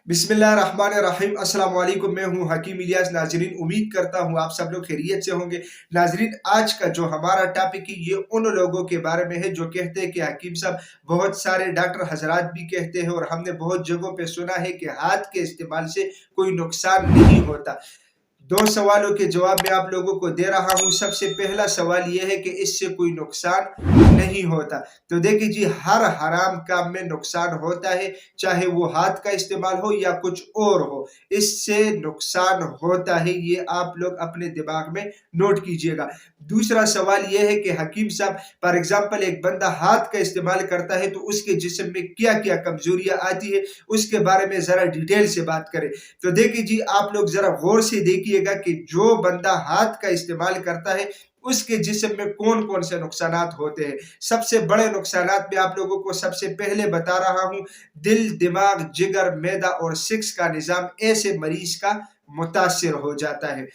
बिस्मिल्लाहिर्रहमानिर्रहीम। अस्सलाम वालेकुम। मैं हूं हकीम इलियास। नाजरीन, उम्मीद करता हूं आप सब लोग खैरियत से होंगे। नाजरीन, आज का जो हमारा टॉपिक है ये उन लोगों के बारे में है जो कहते हैं कि हकीम साहब, बहुत सारे डॉक्टर हजरात भी कहते हैं और हमने बहुत जगहों पे सुना है कि हाथ के इस्तेमाल से कोई नुकसान नहीं होता। दो सवालों के जवाब मैं आप लोगों को दे रहा हूं। सबसे पहला सवाल यह है कि इससे कोई नुकसान नहीं होता। तो देखिए जी, हर हराम काम में नुकसान होता है, चाहे वो हाथ का इस्तेमाल हो या कुछ और हो, इससे नुकसान होता है। ये आप लोग अपने दिमाग में नोट कीजिएगा। दूसरा सवाल यह है कि हकीम साहब, फॉर एग्जाम्पल, एक बंदा हाथ का इस्तेमाल करता है तो उसके जिस्म में क्या क्या कमजोरियां आती है, उसके बारे में जरा डिटेल से बात करें। तो देखिए जी, आप लोग जरा गौर से देखिएगा कि जो बंदा हाथ का इस्तेमाल करता है उसके जिस्म में कौन कौन से नुकसानात होते हैं। सबसे बड़े नुकसानात मैं आप लोगों को सबसे पहले बता रहा हूं। दिल, दिमाग, जिगर, मैदा और सिक्स का निजाम ऐसे मरीज का मुतासिर हो जाता है।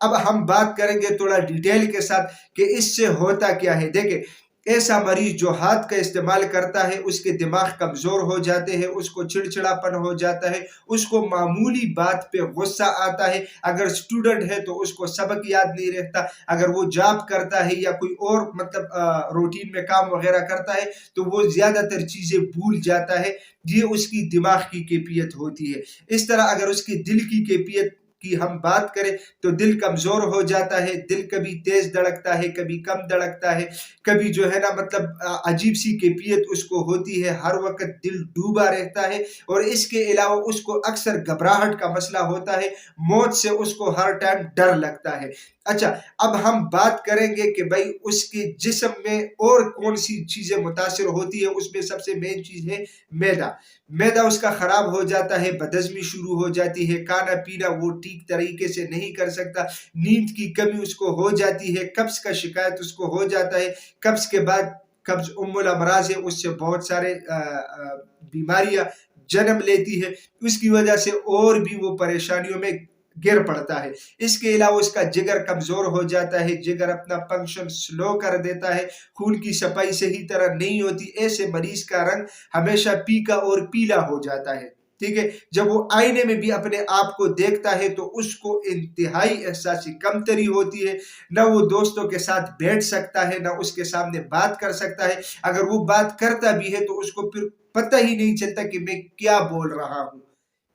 अब हम बात करेंगे थोड़ा डिटेल के साथ कि इससे होता क्या है। देखिए, ऐसा मरीज जो हाथ का इस्तेमाल करता है उसके दिमाग कमजोर हो जाते हैं, उसको चिड़चिड़ापन हो जाता है, उसको मामूली बात पे गुस्सा आता है। अगर स्टूडेंट है तो उसको सबक याद नहीं रहता, अगर वो जॉब करता है या कोई और मतलब रूटीन में काम वगैरह करता है तो वो ज्यादातर चीजें भूल जाता है। ये उसकी दिमाग की कैफियत होती है। इस तरह अगर उसकी दिल की कैफियत की हम बात करें तो दिल कमजोर हो जाता है। दिल कभी तेज धड़कता है, कभी कम धड़कता है, कभी जो है ना मतलब अजीब सी कैफियत उसको होती है, हर वक्त दिल डूबा रहता है। और इसके अलावा उसको अक्सर घबराहट का मसला होता है, मौत से उसको हर टाइम डर लगता है। अच्छा, अब हम बात करेंगे कि भाई उसके जिस्म में और कौन सी चीजें मुतासिर होती है। उसमें सबसे मेन चीज है मैदा। मैदा उसका खराब हो जाता है, बदहजमी शुरू हो जाती है, खाना पीना वो ठीक तरीके से नहीं कर सकता, नींद की कमी उसको हो जाती है, कब्ज का शिकायत उसको हो जाता है। कब्ज के बाद कब्ज उम्मुल अमराज है, उससे बहुत सारे बीमारियां जन्म लेती है। उसकी वजह से और भी वो परेशानियों में गिर पड़ता है। इसके अलावा उसका जिगर कमजोर हो जाता है, जिगर अपना फंक्शन स्लो कर देता है, खून की सफाई सही तरह नहीं होती। ऐसे मरीज का रंग हमेशा फीका और पीला हो जाता है। ठीक है, जब वो आईने में भी अपने आप को देखता है तो उसको इंतहाई एहसासी कमतरी होती है। ना वो दोस्तों के साथ बैठ सकता है, ना उसके सामने बात कर सकता है। अगर वो बात करता भी है तो उसको फिर पता ही नहीं चलता कि मैं क्या बोल रहा हूँ।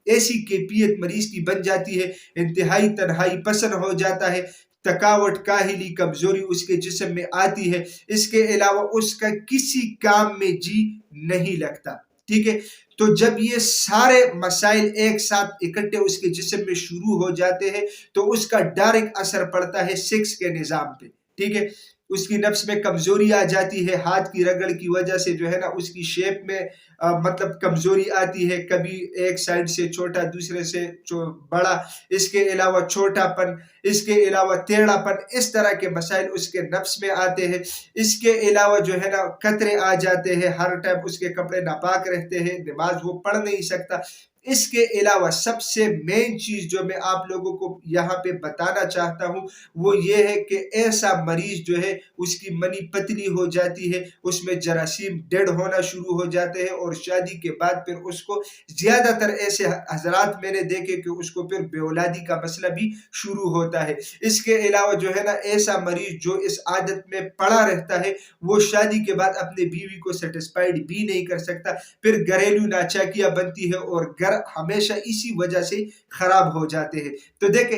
ऐसी कैफियत मरीज की बन जाती है। इंतहाई तन्हाई पसंद हो जाता है, थकावट, काहिली, कमजोरी उसके जिस्म में आती है। इसके अलावा उसका किसी काम में जी नहीं लगता। ठीक है, तो जब ये सारे मसाइल एक साथ इकट्ठे उसके जिस्म में शुरू हो जाते हैं तो उसका डायरेक्ट असर पड़ता है सेक्स के निजाम पे। ठीक है, उसकी नफ्स में कमजोरी आ जाती है, हाथ की रगड़ की वजह से जो है ना उसकी शेप में मतलब कमजोरी आती है, कभी एक साइड से छोटा, दूसरे से बड़ा, इसके अलावा छोटापन, इसके अलावा टेढ़ापन, इस तरह के मसाइल उसके नफ्स में आते हैं। इसके अलावा जो है ना कतरे आ जाते हैं, हर टाइम उसके कपड़े नापाक रहते हैं, नमाज वो पढ़ नहीं सकता। इसके अलावा सबसे मेन चीज जो मैं आप लोगों को यहाँ पे बताना चाहता हूँ वो ये है कि ऐसा मरीज जो है उसकी मनी पतली हो जाती है, उसमें जरासीम डेड होना शुरू हो जाते हैं और शादी के बाद फिर उसको, ज्यादातर ऐसे हजरात मैंने देखे कि उसको फिर बेऔलादी का मसला भी शुरू होता है। इसके अलावा जो है ना ऐसा मरीज जो इस आदत में पड़ा रहता है वो शादी के बाद अपने बीवी को सेटिस्फाइड भी नहीं कर सकता, फिर घरेलू नाचाकियां बनती है और घर हमेशा इसी वजह से खराब हो जाते हैं। तो देखे,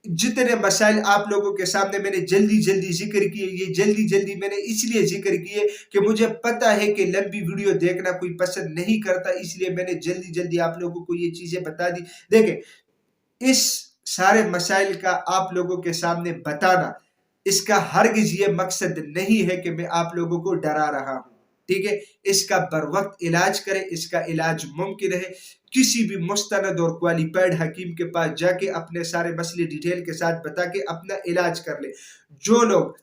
जितने मसाइल आप लोगों के सामने मैंने जल्दी जल्दी जिक्र किए, ये जल्दी जल्दी मैंने इसलिए जिक्र किए कि मुझे पता है कि लंबी वीडियो देखना कोई पसंद नहीं करता, इसलिए मैंने जल्दी जल्दी आप लोगों को ये चीजें बता दी। देखें, इस सारे मसाइल का आप लोगों के सामने बताना, इसका हरगिज ये मकसद नहीं है कि मैं आप लोगों को डरा रहा हूं। ठीक है, इसका बर वक्त इलाज करें, इसका इलाज मुमकिन है। किसी भी मुस्तनद और क्वालिफाइड हकीम के पास जाके अपने सारे मसले डिटेल के साथ बता के अपना इलाज कर ले। जो लोग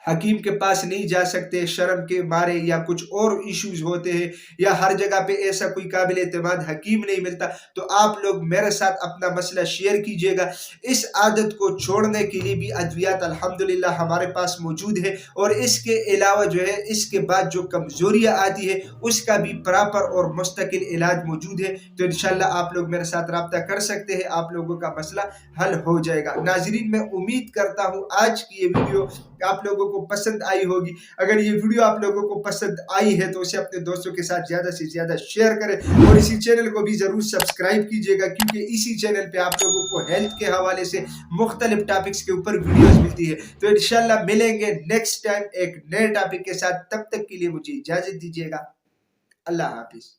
हकीम के पास नहीं जा सकते शर्म के मारे, या कुछ और इश्यूज होते हैं, या हर जगह पे ऐसा कोई काबिल एतमाद हकीम नहीं मिलता, तो आप लोग मेरे साथ अपना मसला शेयर कीजिएगा। इस आदत को छोड़ने के लिए भी अद्वियात अल्हम्दुलिल्लाह हमारे पास मौजूद है, और इसके अलावा जो है इसके बाद जो कमजोरियां आती है उसका भी प्रॉपर और मुस्तकिल इलाज मौजूद है। तो इंशाल्लाह आप लोग मेरे साथ रब्ता कर सकते हैं, आप लोगों का मसला हल हो जाएगा। नाजरीन, मैं उम्मीद करता हूँ आज की ये वीडियो आप लोगों को पसंद आई होगी। अगर ये वीडियो आप लोगों को पसंद आई है तो उसे अपने दोस्तों के साथ ज़्यादा से ज़्यादा शेयर करें, और इसी चैनल को भी ज़रूर सब्सक्राइब कीजिएगा, क्योंकि इसी चैनल पे आप लोगों को हेल्थ के हवाले से मुख्तलिफ टॉपिक्स के ऊपर वीडियोस मिलती है। तो इंशाल्लाह मिलेंगे नेक्स्ट टाइम एक नए टॉपिक के साथ। तब तक के लिए मुझे इजाज़त दीजिएगा। अल्लाह हाफिज़।